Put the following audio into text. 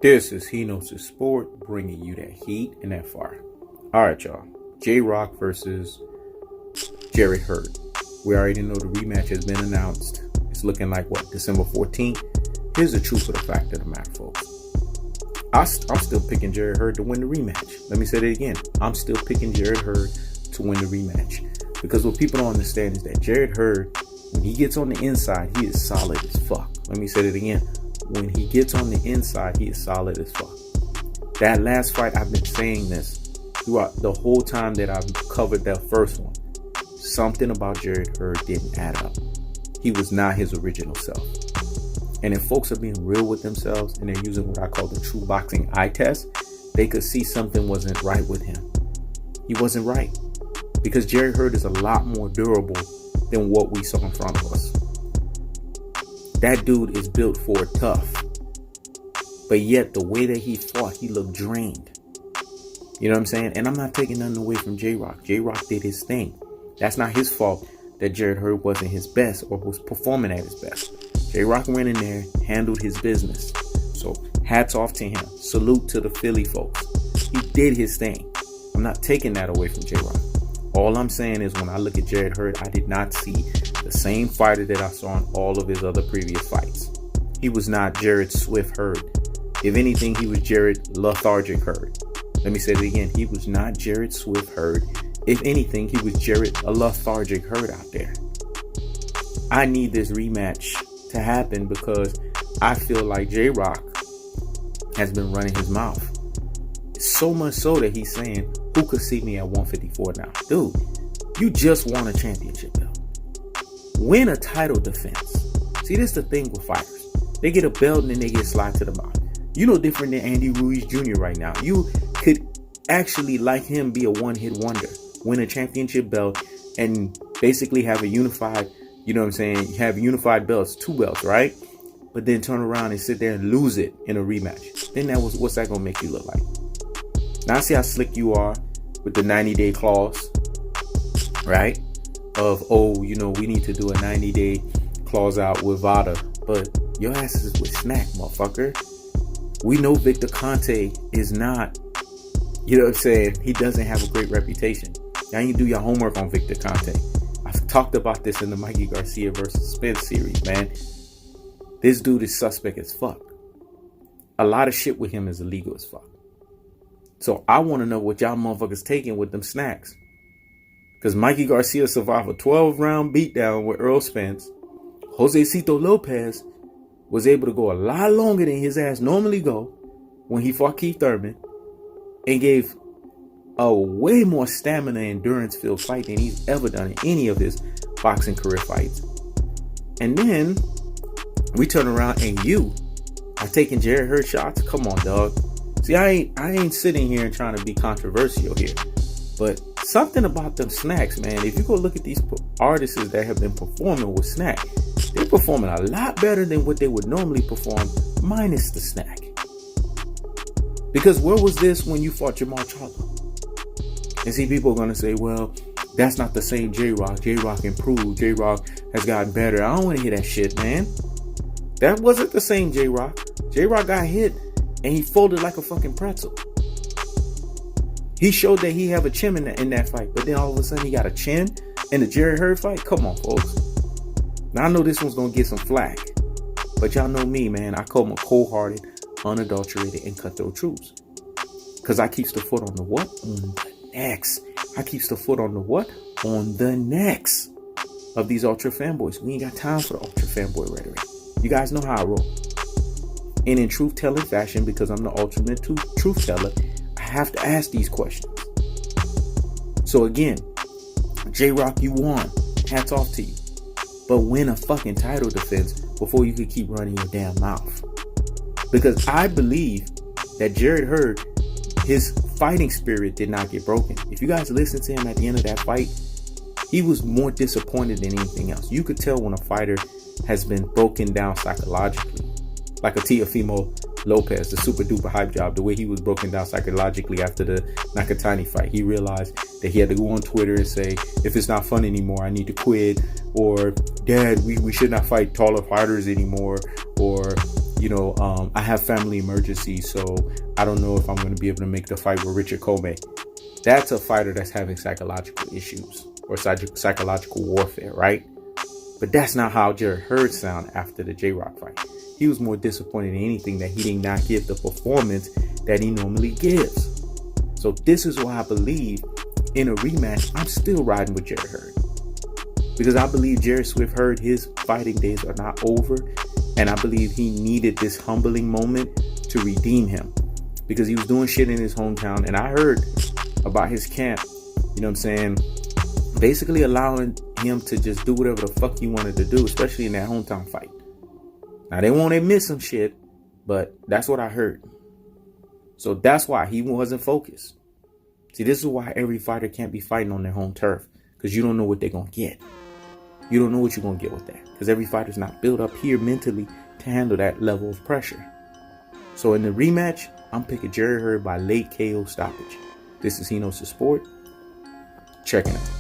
This is He Knows His Sport, bringing you that heat and that fire. All right, y'all. J-Rock versus Jarrett Hurd. We already know the rematch has been announced. It's looking like, December 14th? Here's the truth of the fact of the matter, folks. I'm still picking Jarrett Hurd to win the rematch. Let me say it again. I'm still picking Jarrett Hurd to win the rematch. Because what people don't understand is that Jarrett Hurd, when he gets on the inside, he is solid as fuck. Let me say it again. When he gets on the inside, he is solid as fuck. That last fight, I've been saying this throughout the whole time that I've covered that first one. Something about Jarrett Hurd didn't add up. He was not his original self. And if folks are being real with themselves and they're using what I call the true boxing eye test, they could see something wasn't right with him. He wasn't right. Because Jarrett Hurd is a lot more durable than what we saw in front of us. That dude is built for tough. But yet the way that he fought, he looked drained. You know what I'm saying? And I'm not taking nothing away from J-Rock. J-Rock did his thing. That's not his fault that Jarrett Hurd wasn't his best or was performing at his best. J-Rock went in there, handled his business. So hats off to him. Salute to the Philly folks. He did his thing. I'm not taking that away from J-Rock. All I'm saying is when I look at Jarrett Hurd, I did not see the same fighter that I saw in all of his other previous fights. He was not Jarrett Swift Hurd. If anything, he was Jarrett Lethargic Hurd. Let me say it again. He was not Jarrett Swift Hurd. If anything, he was Jarrett Lethargic Hurd out there. I need this rematch to happen because I feel like J-Rock has been running his mouth. So much so that he's saying, who could see me at 154 now? Dude, you just won a championship belt. Win a title defense. See, this is the thing with fighters. They get a belt and then they get slid to the mouth. You know, different than Andy Ruiz Jr. right now. You could actually, like him, be a one-hit wonder. Win a championship belt and basically have a unified, you know what I'm saying? You have unified belts, 2 belts, right? But then turn around and sit there and lose it in a rematch. Then what's that going to make you look like? Now I see how slick you are with the 90-day clause, right? Of, we need to do a 90-day clause out with VADA. But your ass is with Snack, motherfucker. We know Victor Conte is not, you know what I'm saying? He doesn't have a great reputation. Now you do your homework on Victor Conte. I've talked about this in the Mikey Garcia versus Spence series, man. This dude is suspect as fuck. A lot of shit with him is illegal as fuck. So I want to know what y'all motherfuckers taking with them snacks. Because Mikey Garcia survived a 12-round beatdown with Earl Spence. Josecito Lopez was able to go a lot longer than his ass normally go when he fought Keith Thurman. And gave a way more stamina and endurance-filled fight than he's ever done in any of his boxing career fights. And then we turn around and you are taking Jarrett Hurd shots. Come on, dog. See, I ain't sitting here and trying to be controversial here, but something about them snacks, man. If you go look at these artists that have been performing with snack, they're performing a lot better than what they would normally perform minus the snack. Because where was this when you fought Jamal Charlo? And see, people are going to say, well, that's not the same J-Rock. J-Rock improved. J-Rock has gotten better. I don't want to hear that shit, man. That wasn't the same J-Rock. J-Rock got hit and he folded like a fucking pretzel. He showed that he have a chin in that fight, but then all of a sudden he got a chin in the Jarrett Hurd fight? Come on, folks. Now I know this one's going to get some flack, but y'all know me, man. I call them cold-hearted, unadulterated, and cutthroat truths. Because I keeps the foot on the what? On the necks. I keeps the foot on the what? On the necks of these ultra fanboys. We ain't got time for the ultra fanboy rhetoric. You guys know how I roll. And in truth-telling fashion, because I'm the ultimate truth teller, I have to ask these questions. So again, J-Rock, you won. Hats off to you. But win a fucking title defense before you could keep running your damn mouth. Because I believe that Jarrett Hurd, his fighting spirit did not get broken. If you guys listen to him at the end of that fight, he was more disappointed than anything else. You could tell when a fighter has been broken down psychologically. Like a Teofimo Lopez, the super duper hype job, the way he was broken down psychologically after the Nakatani fight. He realized that he had to go on Twitter and say, if it's not fun anymore, I need to quit. Or, Dad, we should not fight taller fighters anymore. Or, I have family emergencies, so I don't know if I'm going to be able to make the fight with Richard Comey. That's a fighter that's having psychological issues or psychological warfare, right? But that's not how Jarrett Hurd sounded after the J-Rock fight. He was more disappointed than anything that he did not give the performance that he normally gives. So this is why I believe in a rematch, I'm still riding with Jarrett Hurd. Because I believe Jarrett Swift Hurd, his fighting days are not over. And I believe he needed this humbling moment to redeem him. Because he was doing shit in his hometown. And I heard about his camp, you know what I'm saying, basically allowing him to just do whatever the fuck he wanted to do, especially in that hometown fight. Now, they won't admit some shit, but that's what I heard. So that's why he wasn't focused. See, this is why every fighter can't be fighting on their home turf, because you don't know what they're going to get. You don't know what you're going to get with that, because every fighter's not built up here mentally to handle that level of pressure. So in the rematch, I'm picking Jarrett Hurd by late KO stoppage. This is He Knows the Sport. Checking out.